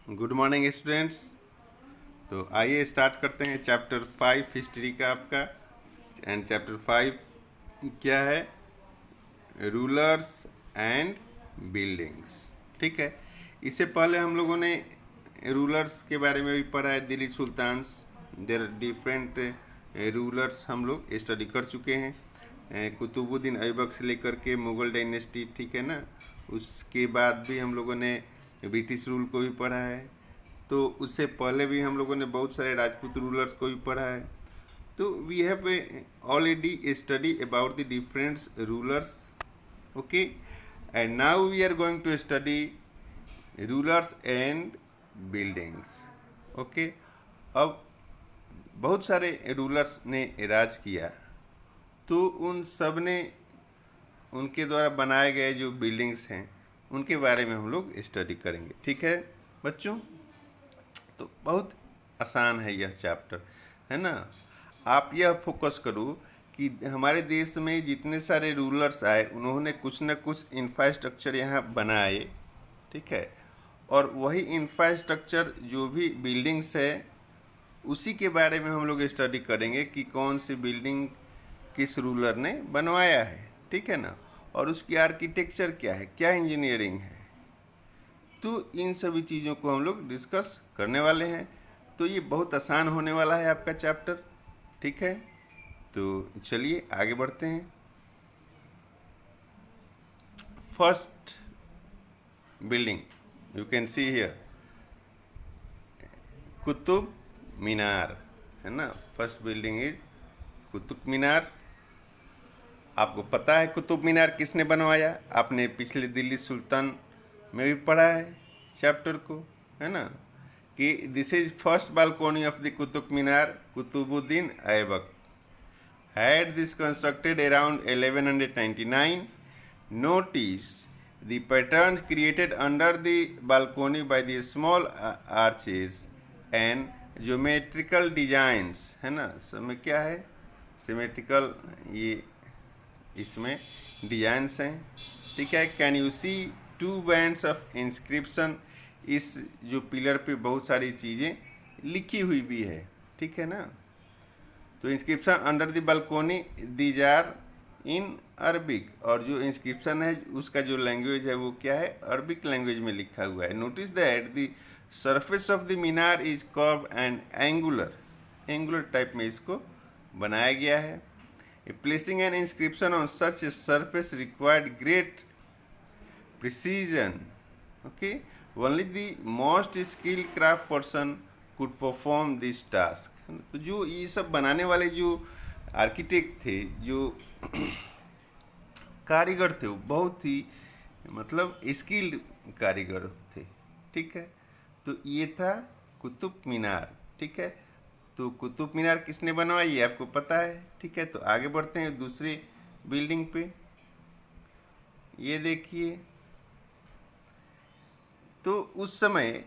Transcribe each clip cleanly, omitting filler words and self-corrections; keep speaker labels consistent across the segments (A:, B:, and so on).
A: Good morning students. तो आइए start करते हैं चैप्टर 5 हिस्ट्री का आपका। एंड चैप्टर 5 क्या है? Rulers and buildings. ठीक है, इससे पहले हम लोगों ने रूलर्स के बारे में भी पढ़ा है। Delhi sultans, there different rulers हम लोग स्टडी कर चुके हैं। कुतुबुद्दीन ऐबक से लेकर के मुग़ल डायनेस्टी, ठीक है ना। उसके बाद भी हम लोगों ने ब्रिटिश रूल को भी पढ़ा है। तो उससे पहले भी हम लोगों ने बहुत सारे राजपूत रूलर्स को भी पढ़ा है। तो we have already study about the different rulers, okay. And now we are going to study rulers and buildings, okay. अब बहुत सारे रूलर्स ने राज किया, तो उन सब ने उनके द्वारा बनाए गए जो बिल्डिंग्स हैं उनके बारे में हम लोग स्टडी करेंगे, ठीक है बच्चों। तो बहुत आसान है यह चैप्टर, है ना। आप यह फोकस करो कि हमारे देश में जितने सारे रूलर्स आए उन्होंने कुछ न कुछ इंफ्रास्ट्रक्चर यहाँ बनाए, ठीक है। और वही इंफ्रास्ट्रक्चर जो भी बिल्डिंग्स है उसी के बारे में हम लोग स्टडी करेंगे कि कौन सी बिल्डिंग किस रूलर ने बनवाया है, ठीक है ना। और उसकी आर्किटेक्चर क्या है, क्या इंजीनियरिंग है। तो इन सभी चीज़ों को हम लोग डिस्कस करने वाले हैं। तो ये बहुत आसान होने वाला है आपका चैप्टर, ठीक है। तो चलिए आगे बढ़ते हैं। First building you can see here, Qutub Minar, है ना। First building is Qutub Minar. आपको पता है कुतुब मीनार किसने बनवाया? आपने पिछले दिल्ली सुल्तान में भी पढ़ा है चैप्टर को, है ना, कि this is first balcony of the Qutub Minar, Qutubuddin Aibak had this constructed around 1199. Notice the patterns created under the balcony by the small arches and geometrical designs, है ना। समय क्या है? सिमेट्रिकल ये इसमें डिजाइंस हैं, ठीक है। Can you see two bands of inscription, इस जो पिलर पे बहुत सारी चीज़ें लिखी हुई भी है, ठीक है ना। तो inscription under the balcony these are in Arabic, और जो इंस्क्रिप्शन है उसका जो लैंग्वेज है वो क्या है? अरबिक लैंग्वेज में लिखा हुआ है। Notice that the surface of the Minar is curve and angular, angular type में इसको बनाया गया है। Placing an inscription on such a surface required great precision, okay. Only the most skilled craft person could perform this task. तो जो ये सब बनाने वाले जो आर्किटेक्ट थे, जो कारीगर थे, वो बहुत ही मतलब स्किल्ड कारीगर थे, ठीक है। तो ये था कुतुब मीनार, ठीक है। तो कुतुब मीनार किसने बनवाई ये आपको पता है, ठीक है। तो आगे बढ़ते हैं दूसरी बिल्डिंग पे। ये देखिए, तो उस समय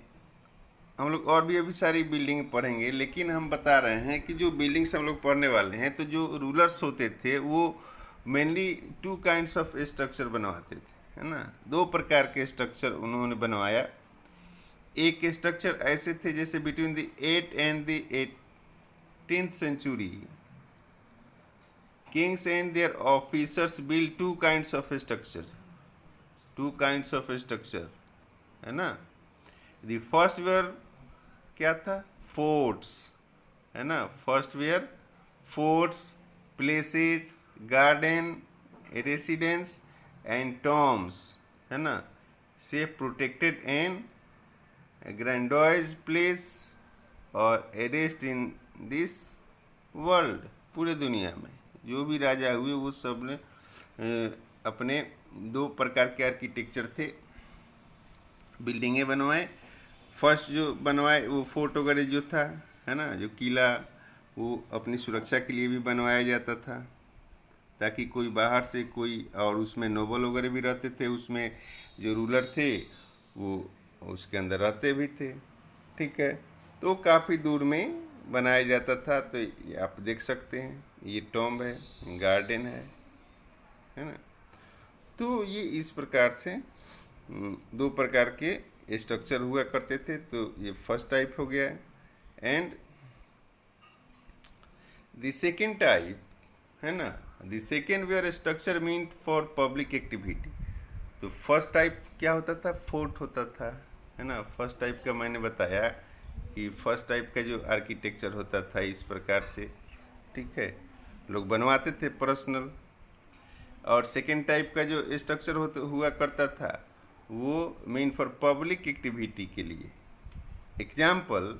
A: हम लोग और भी अभी सारी बिल्डिंग पढ़ेंगे, लेकिन हम बता रहे हैं कि जो बिल्डिंग्स हम लोग पढ़ने वाले हैं, तो जो रूलर्स होते थे वो mainly to kinds of structure बनवाते थे, है ना। दो प्रकार के स्ट्रक्चर उन्होंने बनवाया। एक स्ट्रक्चर ऐसे थे जैसे between the 8th and the 18th century kings and their officers build two kinds of structure, two kinds of structure, है ना। द फर्स्ट वेयर क्या था? फोर्ट्स, है ना। First were forts, places, garden, residence and tombs, है ना। Safe protected and grandiose place और arrest in this world, पूरे दुनिया में जो भी राजा हुए वो सब ने अपने दो प्रकार के आर्किटेक्चर थे, बिल्डिंगें बनवाए। फर्स्ट जो बनवाए वो फोर्ट वगैरह जो था, है ना, जो किला, वो अपनी सुरक्षा के लिए भी बनवाया जाता था, ताकि कोई बाहर से कोई, और उसमें नोबल वगैरह भी रहते थे, उसमें जो रूलर थे वो उसके अंदर रहते भी थे, ठीक है। तो काफ़ी दूर में बनाया जाता था। तो ये आप देख सकते हैं, ये टॉम्ब है, गार्डन है ना। तो ये इस प्रकार से दो प्रकार के स्ट्रक्चर हुआ करते थे, तो ये फर्स्ट टाइप हो गया। एंड द सेकेंड टाइप है ना, the second were structure meant for public activity. तो फर्स्ट टाइप क्या होता था, फोर्ट होता था, है ना। फर्स्ट टाइप का मैंने बताया कि फर्स्ट टाइप का जो आर्किटेक्चर होता था इस प्रकार से, ठीक है, लोग बनवाते थे पर्सनल। और सेकेंड टाइप का जो स्ट्रक्चर हुआ करता था वो मेन फॉर पब्लिक एक्टिविटी के लिए। एग्जाम्पल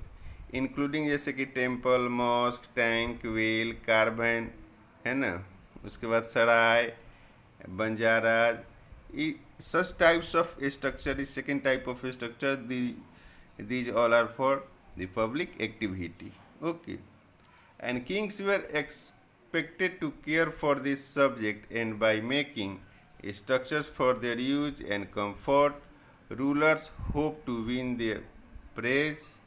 A: इंक्लूडिंग जैसे कि temple, mosque, tank, well, carbon, है ना, उसके बाद सराय, Banjara, such types of structure is second type of structure. These all are for the public activity. Okay. And kings were expected to care for this subject, and by making structures for their use and comfort, rulers hoped to win their praise.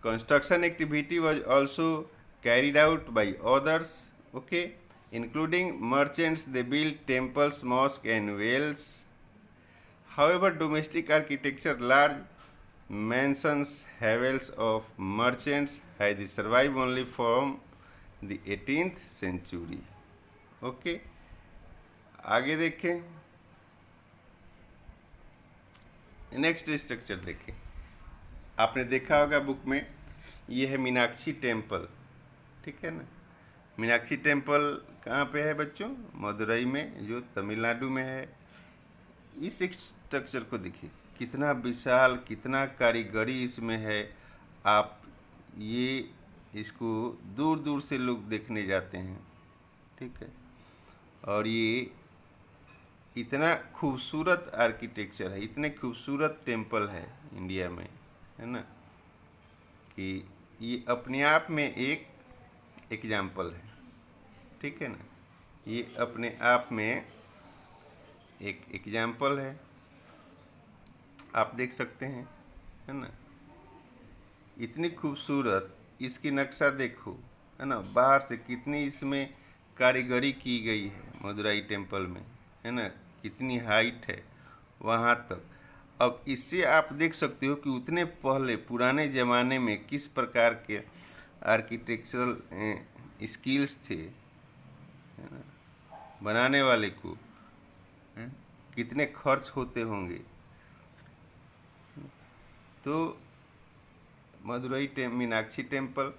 A: Construction activity was also carried out by others, okay, including merchants. They built temples, mosques, and wells. However, domestic architecture, large mansions, havens of merchants had survived only from the 18th century. Okay, आगे देखें, next structure देखें। आपने देखा होगा book में, ये है Meenakshi temple, ठीक है ना। मीनाक्षी टेम्पल कहाँ पे है बच्चों, मदुरई में, जो तमिलनाडु में है। इस स्ट्रक्चर को देखिए, कितना विशाल, कितना कारीगरी इसमें है। आप ये इसको दूर दूर से लोग देखने जाते हैं, ठीक है। और ये इतना खूबसूरत आर्किटेक्चर है, इतने खूबसूरत टेम्पल है इंडिया में, है ना, कि ये अपने आप में एक एग्जाम्पल है, ठीक है ना। ये अपने आप में एक एग्जाम्पल है, आप देख सकते हैं, है ना। इतनी खूबसूरत, इसकी नक्शा देखो, है ना, बाहर से कितनी इसमें कारीगरी की गई है मदुरई टेम्पल में, है ना, कितनी हाइट है वहाँ तक। अब इससे आप देख सकते हो कि उतने पहले पुराने ज़माने में किस प्रकार के आर्किटेक्चरल स्किल्स थे, है ना, बनाने वाले को, है? कितने खर्च होते होंगे। तो मदुरई मीनाक्षी टेम्पल,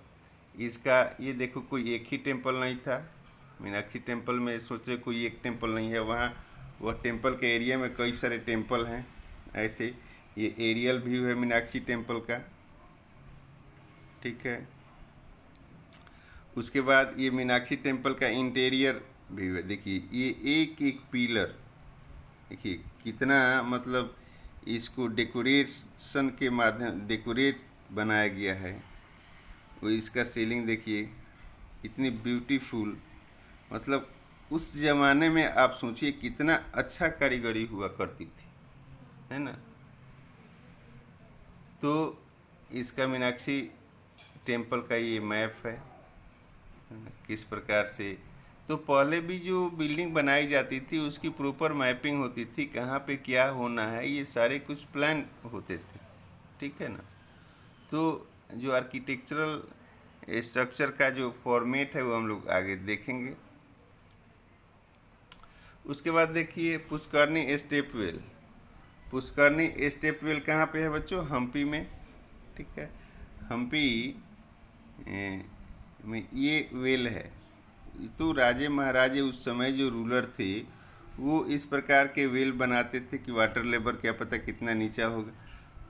A: इसका ये देखो, कोई एक ही टेम्पल नहीं था। मीनाक्षी टेम्पल में सोचे कोई एक टेम्पल नहीं है, वहाँ वह टेम्पल के एरिया में कई सारे टेम्पल हैं। ऐसे ये एरियल व्यू है मीनाक्षी टेम्पल का, ठीक है। उसके बाद ये मीनाक्षी टेम्पल का इंटीरियर व्यू है। देखिए ये एक एक पिलर, देखिए कितना, मतलब इसको डेकोरेशन के माध्यम डेकोरेट बनाया गया है। वो इसका सीलिंग देखिए इतनी ब्यूटीफुल, मतलब उस ज़माने में आप सोचिए कितना अच्छा कारीगरी हुआ करती थी, है ना। तो इसका मीनाक्षी टेम्पल का ये मैप है, किस प्रकार से। तो पहले भी जो बिल्डिंग बनाई जाती थी उसकी प्रॉपर मैपिंग होती थी, कहाँ पे क्या होना है, ये सारे कुछ प्लान होते थे, ठीक है ना। तो जो आर्किटेक्चरल स्ट्रक्चर का जो फॉर्मेट है वो हम लोग आगे देखेंगे। उसके बाद देखिए Pushkarini step well. Pushkarini step well कहाँ पे है बच्चों, हम्पी में, ठीक है। हम्पी में ये वेल है। तो राजे महाराजे उस समय जो रूलर थे वो इस प्रकार के वेल बनाते थे कि वाटर लेवल क्या पता कितना नीचा होगा,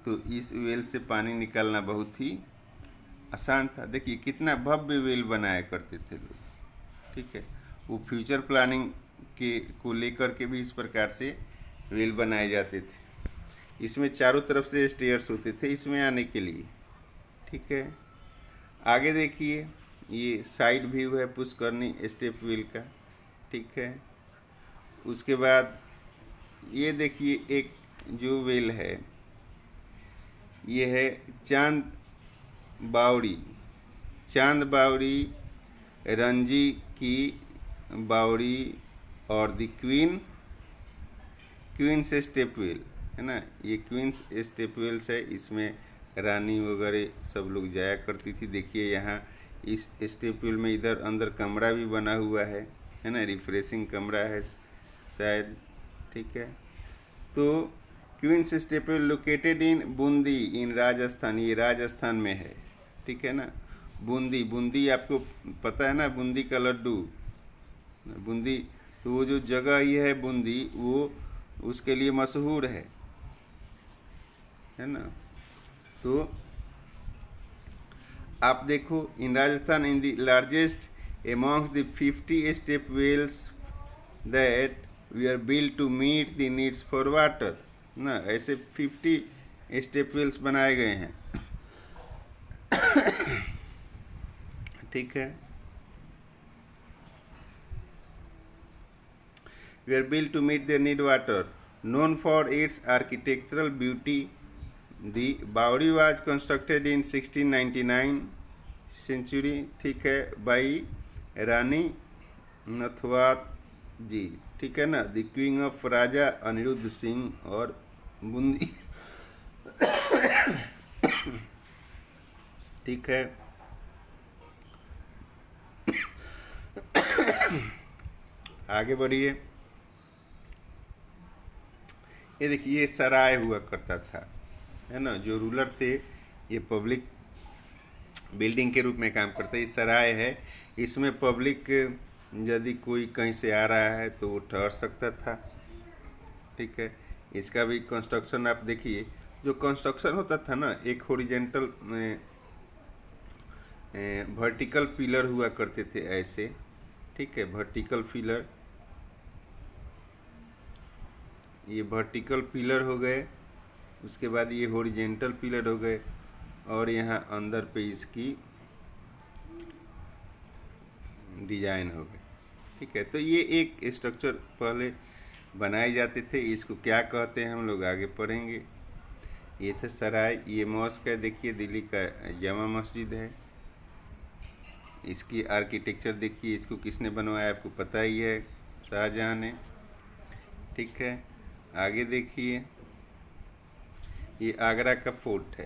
A: तो इस वेल से पानी निकालना बहुत ही आसान था। देखिए कितना भव्य वेल बनाया करते थे लोग, ठीक है। वो फ्यूचर प्लानिंग के को लेकर के भी इस प्रकार से वेल बनाए जाते थे। इसमें चारों तरफ से स्टेयर्स होते थे इसमें आने के लिए, ठीक है। आगे देखिए ये साइड व्यू है पुष्करनी स्टेप वेल का, ठीक है। उसके बाद ये देखिए एक जो वेल है ये है चांद बावड़ी। चांद बावड़ी रणजी की बावड़ी और द क्वीन से स्टेप वेल, है ना। ये क्वींस स्टेपवेल्स है, इसमें रानी वगैरह सब लोग जाया करती थी। देखिए यहाँ इस स्टेपवेल में इधर अंदर कमरा भी बना हुआ है ना, रिफ्रेशिंग कमरा है शायद, ठीक है। तो Queen's stepwell located in Bundi in Rajasthan, ये राजस्थान में है, ठीक है ना। बूंदी, बूंदी आपको पता है ना, बूंदी का लड्डू, बूंदी, तो वो जो जगह ही है बूंदी, वो उसके लिए मशहूर है ना। तो आप देखो, in Rajasthan in the largest amongst the 50 step wells that were built to meet the needs for water ना, ऐसे 50 स्टेप वेल्स बनाए गए हैं, ठीक है। were built to meet their need water, known for its architectural beauty. The Bauri was constructed in 1699 century, ठीक है, by रानी नथवात जी, ठीक है ना, द क्वीन ऑफ राजा अनिरुद्ध सिंह और बूंदी, ठीक है। आगे बढ़िए, ये देखिए, ये सराय हुआ करता था, है ना। जो रूलर थे ये पब्लिक बिल्डिंग के रूप में काम करते हैं। ये सराय है, इसमें पब्लिक यदि कोई कहीं से आ रहा है तो वो ठहर सकता था, ठीक है। इसका भी कंस्ट्रक्शन आप देखिए, जो कंस्ट्रक्शन होता था ना, एक हॉरिजेंटल वर्टिकल पिलर हुआ करते थे ऐसे, ठीक है, वर्टिकल पिलर, ये वर्टिकल पिलर हो गए, उसके बाद ये हॉरिजेंटल पिलर हो गए, और यहाँ अंदर पे इसकी डिजाइन हो गई, ठीक है। तो ये एक स्ट्रक्चर पहले बनाए जाते थे, इसको क्या कहते हैं हम लोग आगे पढ़ेंगे। ये था सराय, ये मॉस्क है, देखिए दिल्ली का जामा मस्जिद है। इसकी आर्किटेक्चर देखिए, इसको किसने बनवाया आपको पता ही है, शाहजहां ने, ठीक है। आगे देखिए, ये आगरा का फोर्ट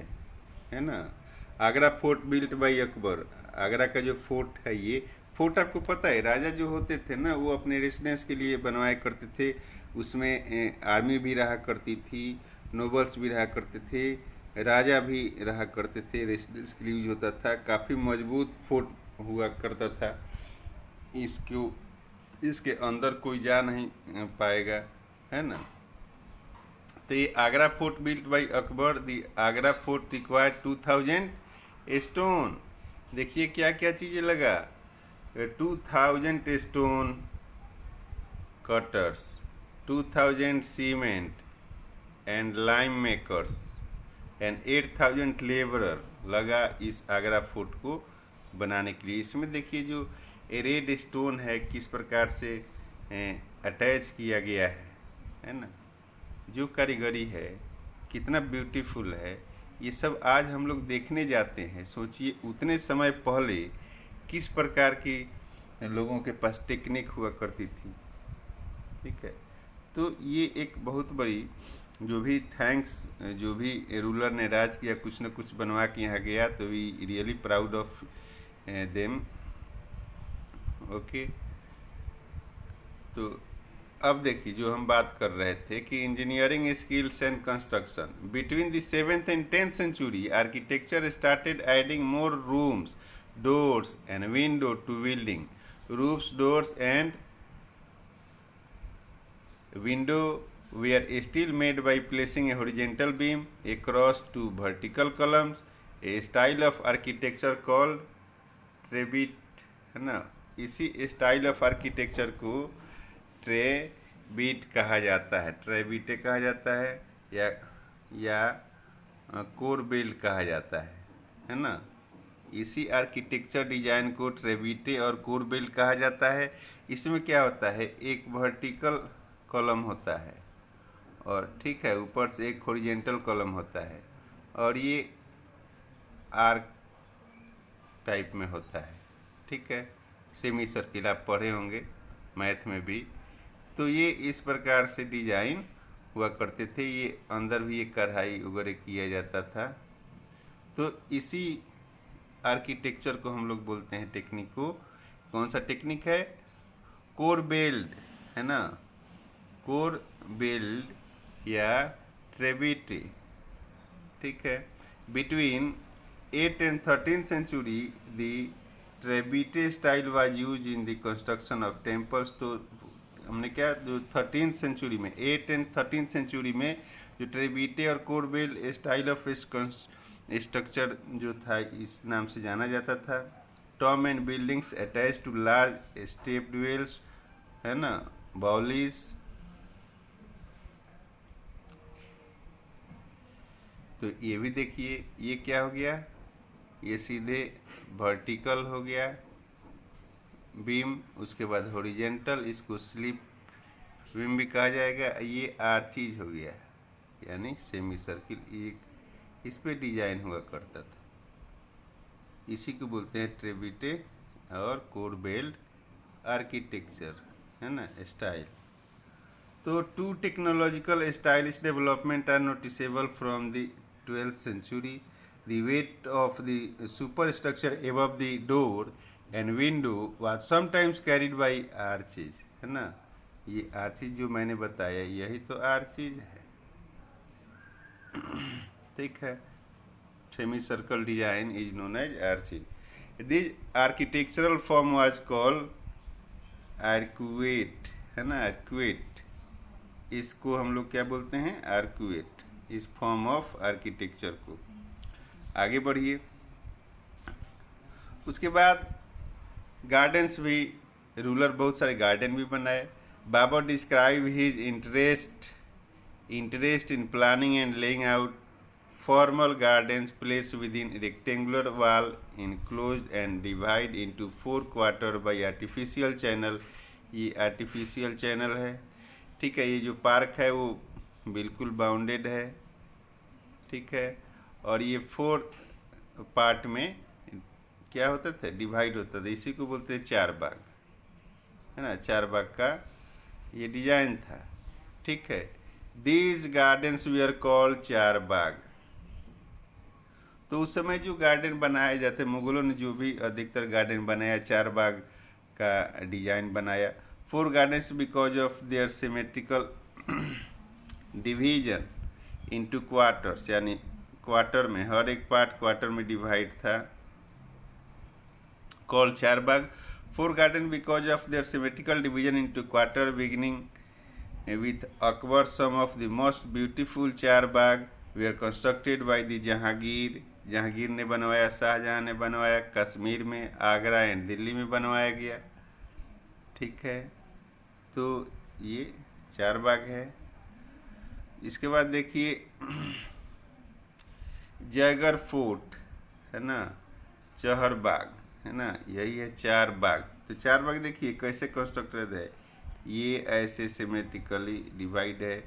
A: है ना, Agra fort built by Akbar. Agra का जो फोर्ट है, ये फोर्ट आपको पता है, राजा जो होते थे ना, वो अपने रेजिडेंस के लिए बनवाया करते थे। उसमें आर्मी भी रहा करती थी, नोबल्स भी रहा करते थे, राजा भी रहा करते थे, रेजिडेंस के लिए यूज होता था। काफ़ी मजबूत फोर्ट हुआ करता था। इसके अंदर कोई जा नहीं पाएगा, है ना। तो ये Agra fort built by Akbar, the Agra fort required 2000 stone. देखिए क्या क्या चीज़ें लगा, 2000 stone cutters, 2000 cement and lime makers and 8000 labourer लगा इस आगरा फोर्ट को बनाने के लिए। इसमें देखिए जो रेड स्टोन है किस प्रकार से अटैच किया गया है ना, जो कारीगरी है कितना ब्यूटीफुल है। ये सब आज हम लोग देखने जाते हैं। सोचिए उतने समय पहले किस प्रकार की लोगों के पास टेक्निक हुआ करती थी, ठीक है। तो ये एक बहुत बड़ी, जो भी थैंक्स, जो भी रूलर ने राज किया, कुछ न कुछ बनवा के यहाँ गया, तो we really proud of them, okay. तो अब देखिए, जो हम बात कर रहे थे कि engineering skills and construction, between the 7th and 10th century architecture started adding more rooms, doors and window to building. roofs, doors and window were still made by placing a horizontal beam across two vertical columns, a style of architecture called ट्रेबिट, है ना। इसी style of architecture को ट्रेबिट कहा जाता है, ट्रेबिटे कहा जाता है, या कोरबेल कहा जाता है ना। इसी आर्किटेक्चर डिजाइन को ट्रेबिटे और कोरबेल कहा जाता है। इसमें क्या होता है, एक वर्टिकल कॉलम होता है और ठीक है, ऊपर से एक हॉरिजेंटल कॉलम होता है, और ये आर्क टाइप में होता है, ठीक है। सेमी सर्किल आप पढ़े होंगे मैथ में भी। तो ये इस प्रकार से डिजाइन हुआ करते थे। ये अंदर भी ये कढ़ाई वगैरह किया जाता था। तो इसी आर्किटेक्चर को हम लोग बोलते हैं, टेक्निक को। कौन सा टेक्निक है? कोरबेल्ड, है ना, कोरबेल्ड या ट्रेबिटे, ठीक है। Between 8th and 13th century the trabeate style was use in the construction of temples. तो हमने क्या, जो 13th सेंचुरी में, 8th and 13th सेंचुरी में जो ट्रेबिटे और कोरबेल स्टाइल ऑफ स्ट्रक्चर जो था, इस नाम से जाना जाता था। Tomb and buildings attach to large stepped wells, है ना, बाउलीज। तो ये भी देखिए, ये क्या हो गया, ये सीधे वर्टिकल हो गया बीम, उसके बाद हॉरिजेंटल, इसको स्लिप बीम भी कहा जाएगा। ये आर्चीज हो गया, यानी सेमी सर्किल, एक इस पे डिजाइन हुआ करता था। इसी को बोलते हैं ट्रेबिटे और कोरबेल्ड आर्किटेक्चर, है ना, स्टाइल। तो two technological stylish development are noticeable from the 12th century. The weight of the superstructure above the door and window was sometimes carried by arches, है ना। ये आर्चिज जो मैंने बताया, यही तो आर्चिज है, ठीक है। Semi circle design is known as arches. This architectural form was called arcuate, है ना, आर्कुएट। इसको हम लोग क्या बोलते हैं? आर्कुएट, इस फॉर्म ऑफ आर्किटेक्चर को। आगे बढ़िए। उसके बाद गार्डन्स भी, रूलर बहुत सारे गार्डन भी बनाए। Babur describe his interest in planning and laying out formal gardens place within rectangular wall enclosed and divide into 4 quarter by artificial channel. ये आर्टिफिशियल चैनल है, ठीक है। ये जो पार्क है वो बिल्कुल बाउंडेड है, ठीक है। और ये 4 पार्ट में क्या होता था? डिवाइड होता था। इसी को बोलते हैं चार बाग, है ना। चार बाग का ये डिजाइन था, ठीक है। These gardens we are called चार बाग। तो उस समय जो गार्डन बनाए जाते, मुगलों ने जो भी अधिकतर गार्डन बनाया, चार बाग का डिजाइन बनाया। 4 gardens because of their symmetrical division into quarters, यानी क्वार्टर में, हर एक पार्ट क्वार्टर में डिवाइड था, कॉल्ड चार bagh. 4 garden because of their symmetrical division into quarter beginning with Akbar. Some of the most beautiful char bagh were constructed by the Jahangir. Jahangir ने बनवाया, शाहजहां ने बनवाया। कश्मीर में, आगरा एंड दिल्ली में बनवाया गया, ठीक है। तो ये चार बाग है। इसके बाद देखिए जयगढ़ फोर्ट, है ना, चहर बाग, है ना, यही है चार बाग। तो चार बाग देखिए कैसे कंस्ट्रक्टेड है। ये ऐसे सिमेट्रिकली डिवाइड है,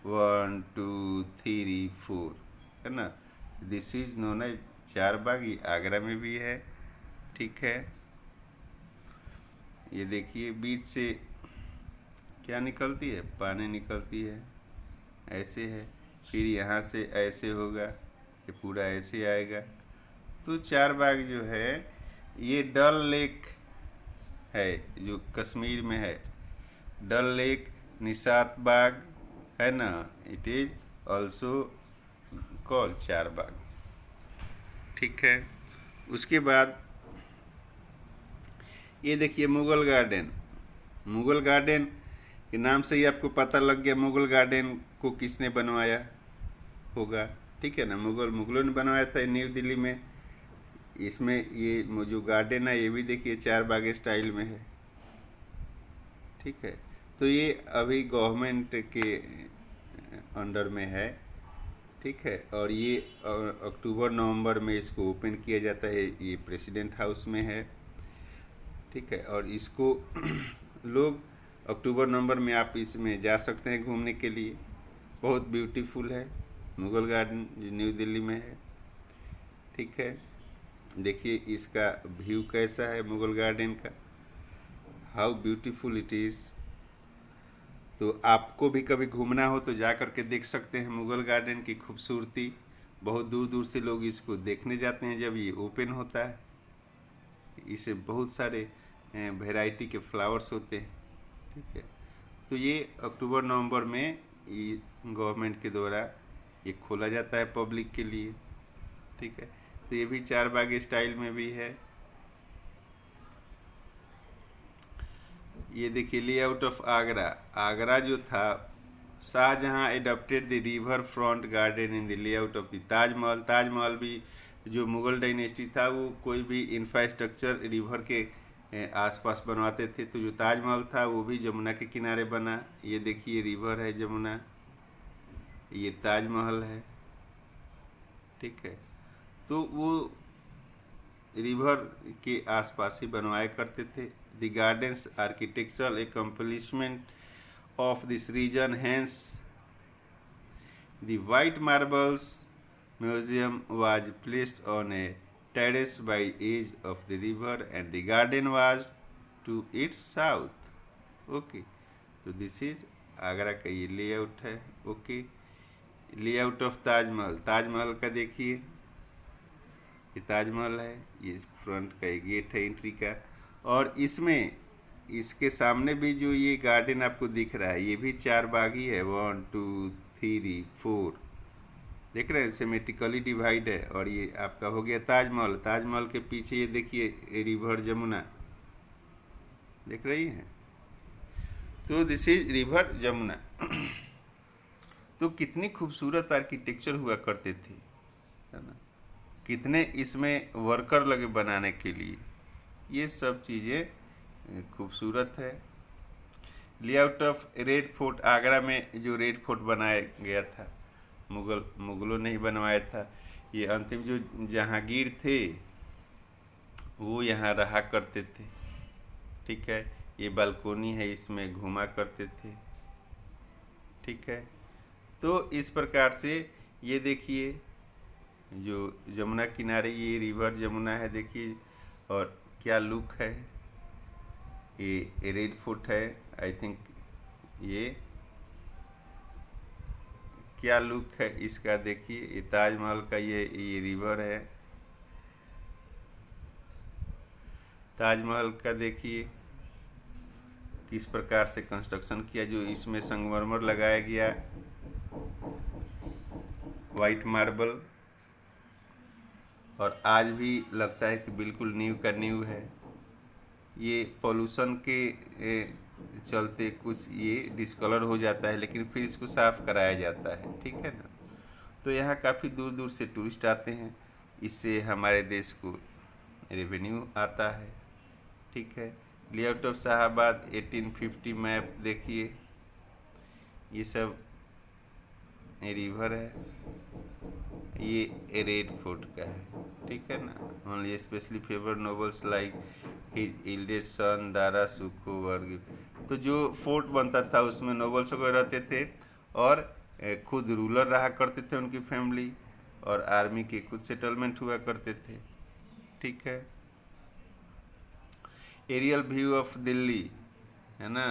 A: 1 2 3 4, है ना। दिस इज नोन एज चार बाग। ये आगरा में भी है, ठीक है। ये देखिए बीच से क्या निकलती है? पानी निकलती है, ऐसे है। फिर यहाँ से ऐसे होगा, ये पूरा ऐसे आएगा। तो चार बाग जो है, ये डल लेक है जो कश्मीर में है, डल लेक, निशात बाग, है ना। इट इज ऑल्सो कॉल्ड चार बाग, ठीक है। उसके बाद ये देखिए मुगल गार्डन। मुगल गार्डन के नाम से ही आपको पता लग गया मुगल गार्डन को किसने बनवाया होगा, ठीक है ना। मुगलों ने बनवाया था न्यू दिल्ली में। इसमें ये जो गार्डन है, ये भी देखिए चार बाग स्टाइल में है, ठीक है। तो ये अभी गवर्नमेंट के अंडर में है, ठीक है। और ये अक्टूबर नवंबर में इसको ओपन किया जाता है। ये प्रेसिडेंट हाउस में है, ठीक है। और इसको लोग अक्टूबर नवंबर में आप इसमें जा सकते हैं घूमने के लिए। बहुत ब्यूटीफुल है मुगल गार्डन जो न्यू दिल्ली में है, ठीक है। देखिए इसका व्यू कैसा है मुगल गार्डन का, हाउ ब्यूटीफुल इट इज़। तो आपको भी कभी घूमना हो तो जा कर के देख सकते हैं मुगल गार्डन की खूबसूरती। बहुत दूर दूर से लोग इसको देखने जाते हैं जब ये ओपन होता है। इसे बहुत सारे वैरायटी के फ्लावर्स होते हैं, ठीक है। तो ये अक्टूबर नवंबर में ये गवर्नमेंट के द्वारा ये खोला जाता है पब्लिक के लिए, ठीक है। तो ये भी चार बाग स्टाइल में भी है। ये देखिए लेआउट ऑफ आगरा। आगरा जो था, Shahjahan adopted the river front garden in the layout of the Taj Mahal. Taj Mahal भी जो मुगल डायनेस्टी था वो कोई भी इंफ्रास्ट्रक्चर रिवर के आसपास बनवाते थे, तो जो ताजमहल था वो भी जमुना के किनारे बना। ये देखिए रिवर है जमुना, ये ताजमहल है, ठीक है। तो वो रिवर के आसपास ही बनवाया करते थे। The gardens architectural accomplishment of this region, hence the white marbles museum was placed on a terrace by edge of the river and the garden was to its south. Okay, तो this is Agra का ये layout है। Okay, layout of Taj Mahal. Taj Mahal का देखिए, ये ताजमहल है, ये front का एक गेट है एंट्री का, और इसमें इसके सामने भी जो ये गार्डन आपको दिख रहा है ये भी चार बाग ही है। 1 2 3 4, देख रहे हैं, सिमेट्रिकली डिवाइड है। और ये आपका हो गया ताजमहल। ताजमहल के पीछे ये देखिए रिवर जमुना, देख रही हैं। तो दिस इज रिवर जमुना। तो कितनी खूबसूरत आर्किटेक्चर हुआ करते थे, है ना। कितने इसमें वर्कर लगे बनाने के लिए, ये सब चीज़ें खूबसूरत है। Layout of red fort. Agra में जो रेड फोर्ट बनाया गया था, मुगलों ने ही बनवाया था। ये अंतिम जो जहांगीर थे वो यहाँ रहा करते थे, ठीक है। ये बालकोनी है, इसमें घूमा करते थे, ठीक है। तो इस प्रकार से ये देखिए जो जमुना किनारे ये रिवर जमुना है, देखिए, और क्या लुक है। ये रेड फोर्ट है, आई थिंक ये क्या लुक है इसका, देखिए। ये ताजमहल का ये रिवर है। ताजमहल का देखिए किस प्रकार से कंस्ट्रक्शन किया, जो इसमें संगमरमर लगाया गया, वाइट मार्बल, और आज भी लगता है कि बिल्कुल न्यू का न्यू है। ये पॉल्यूशन के चलते कुछ ये डिस्कलर हो जाता है, लेकिन फिर इसको साफ कराया जाता है, ठीक है ना। तो यहाँ काफ़ी दूर दूर से टूरिस्ट आते हैं, इससे हमारे देश को रेवेन्यू आता है, ठीक है। लेआउट ऑफ शाहाबाद 1850 मैप देखिए, ये सब रिवर है, ये रेड फोर्ट का है, ठीक है ना। Only specially favour nobles like his eldest son Dara सुको वर्ग। तो जो फोर्ट बनता था उसमें नोबल्स वगैरह रहते थे, और खुद रूलर रहा करते थे उनकी फैमिली, और आर्मी के कुछ सेटलमेंट हुआ करते थे, ठीक है। एरियल व्यू ऑफ दिल्ली, है ना।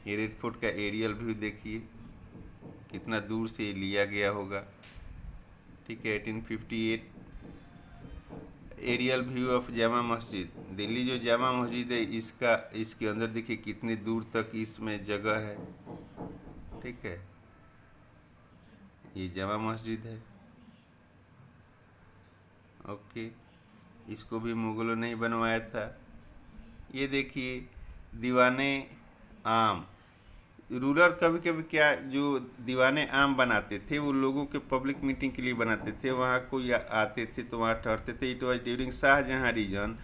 A: ये रेड फोर्ट का एरियल व्यू देखिए, कितना दूर से लिया गया होगा, ठीक है। 1858 aerial view of Jama Masjid. Delhi जो जामा मस्जिद है इसके अंदर देखिए कितनी दूर तक इसमें जगह है, ठीक है। ये जामा मस्जिद है, ओके। इसको भी मुगलों ने ही बनवाया था। ये देखिए दीवाने आम। रूलर कभी कभी क्या जो दीवाने आम बनाते थे वो लोगों के पब्लिक मीटिंग के लिए बनाते थे, वहाँ कोई आते थे तो वहाँ ठहरते थे। It was during Shahjahan reign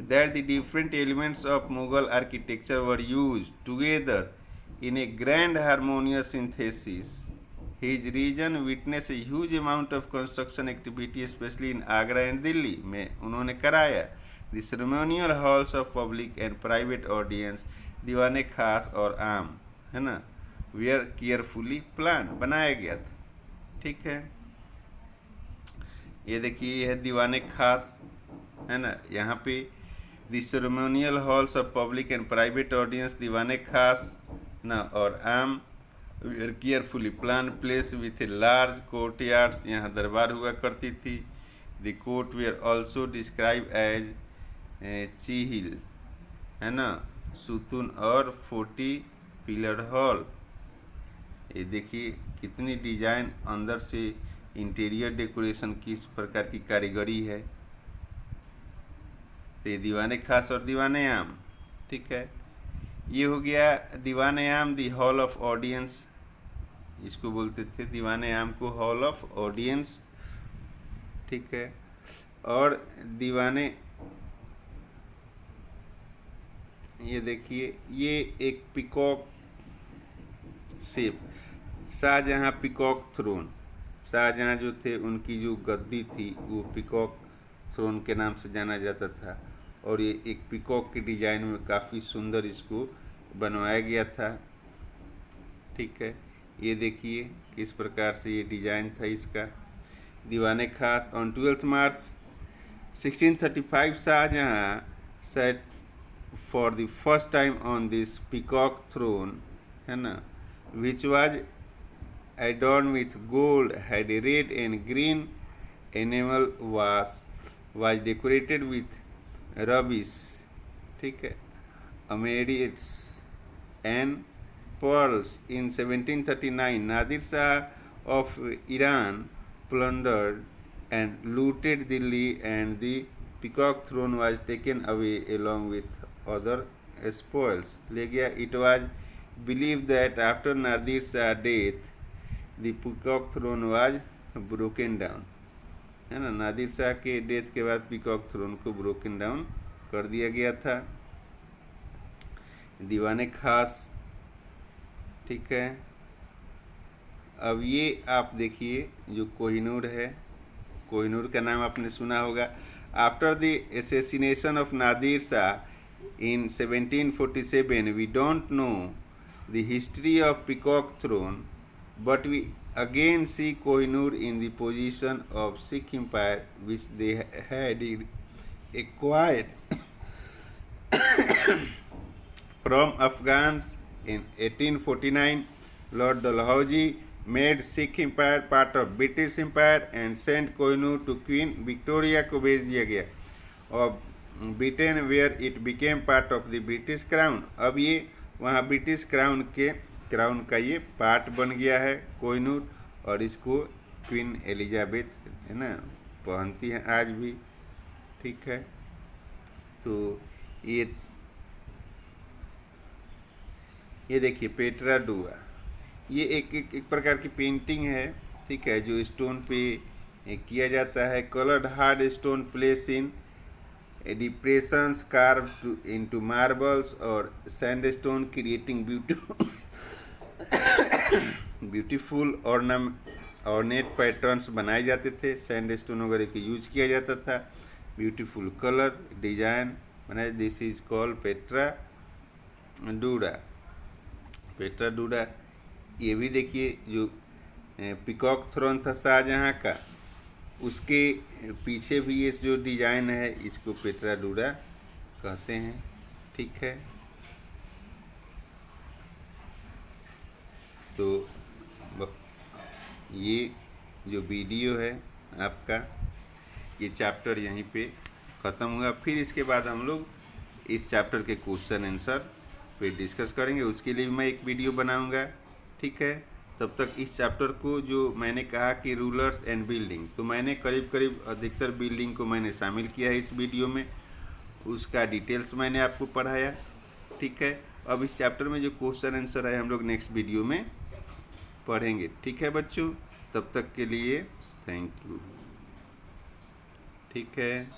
A: that the different elements of Mughal architecture were use together in a grand harmonious synthesis. His reign witness a huge amount of construction activity specially in Agra and Delhi में उन्होंने कराया। The ceremonial halls of public and private audience, Diwane Khas और आम, है ना, where carefully plan बनाया गया था, ठीक है। ये देखिए ये है दीवाने खास, है ना। यहाँ पे the ceremonial halls of public and private audience, Diwane Khas ना, और Aam were carefully plan place with a large courtyards, यहाँ दरबार हुआ करती थी। The court were also describe as Chihil, है ना, सुतून और 40 पिलर हॉल। ये देखिए कितनी डिजाइन अंदर से इंटीरियर डेकोरेशन किस प्रकार की कारीगरी है। तो ये दीवाने खास और दीवाने आम, ठीक है। ये हो गया दीवाने आम, दी हॉल ऑफ ऑडियंस, इसको बोलते थे दीवाने आम को हॉल ऑफ ऑडियंस, ठीक है। और दीवाने, ये देखिए ये एक peacock shape, Shahjahan peacock throne, Shahjahan जो थे उनकी जो गद्दी थी वो पिकॉक थ्रोन के नाम से जाना जाता था। और ये एक पिकॉक के डिजाइन में काफ़ी सुंदर इसको बनवाया गया था, ठीक है। ये देखिए किस प्रकार से ये डिजाइन था इसका। Diwane Khas, on 12 March 1635 Shahjahan set for the first time on this peacock throne, है ना, which was adorned with gold, had a red and green enamel, was decorated with rubies, ठीक है, amethysts and pearls. In 1739, Nadir Shah of Iran plundered and looted Delhi, and the peacock throne was taken away along with other spoils. ले गया. It was believed that after Nadir Shah's death, the peacock throne was broken down, है ना, नादिर शाह के death के बाद peacock throne को broken down कर दिया गया था। दीवाने खास, ठीक है। अब ये आप देखिए जो कोहिनूर है, कोहिनूर का नाम आपने सुना होगा। After the assassination of Nadir Shah in 1747, we don't know the history of peacock throne, but we again see Kohinoor in the possession of Sikh Empire, which they had acquired from Afghans in 1849. Lord Dalhousie made Sikh Empire part of British Empire and sent Kohinoor to Queen Victoria को भेज दिया गया, और Britain where it became part of the British Crown। अब ये वहाँ British crown का ये पार्ट बन गया है कोहिनूर, और इसको क्वीन एलिजाबेथ, है ना, पहनती हैं आज भी, ठीक है। तो ये देखिए पेट्रा डुआ, ये एक प्रकार की पेंटिंग है, ठीक है, जो स्टोन पे किया जाता है। Coloured hard stone place in depressions carved into marbles और sandstone, creating beautiful ornate patterns बनाए जाते थे। सैंडस्टोन वगैरह के यूज किया जाता था। ब्यूटीफुल कलर डिजाइन बनाए, this is called pietra dura. Pietra dura, ये भी देखिए जो पिकॉक थ्रोन था शाहजहाँ का, उसके पीछे भी ये जो डिजाइन है इसको पेट्रा डूरा कहते हैं, ठीक है। तो ये जो वीडियो है आपका, ये चैप्टर यहीं पे ख़त्म हुआ। फिर इसके बाद हम लोग इस चैप्टर के क्वेश्चन आंसर पे डिस्कस करेंगे, उसके लिए मैं एक वीडियो बनाऊंगा, ठीक है। तब तक इस चैप्टर को, जो मैंने कहा कि रूलर्स एंड बिल्डिंग, तो मैंने करीब अधिकतर बिल्डिंग को मैंने शामिल किया है इस वीडियो में, उसका डिटेल्स मैंने आपको पढ़ाया, ठीक है। अब इस चैप्टर में जो क्वेश्चन आंसर है हम लोग नेक्स्ट वीडियो में पढ़ेंगे, ठीक है बच्चों। तब तक के लिए थैंक यू, ठीक है।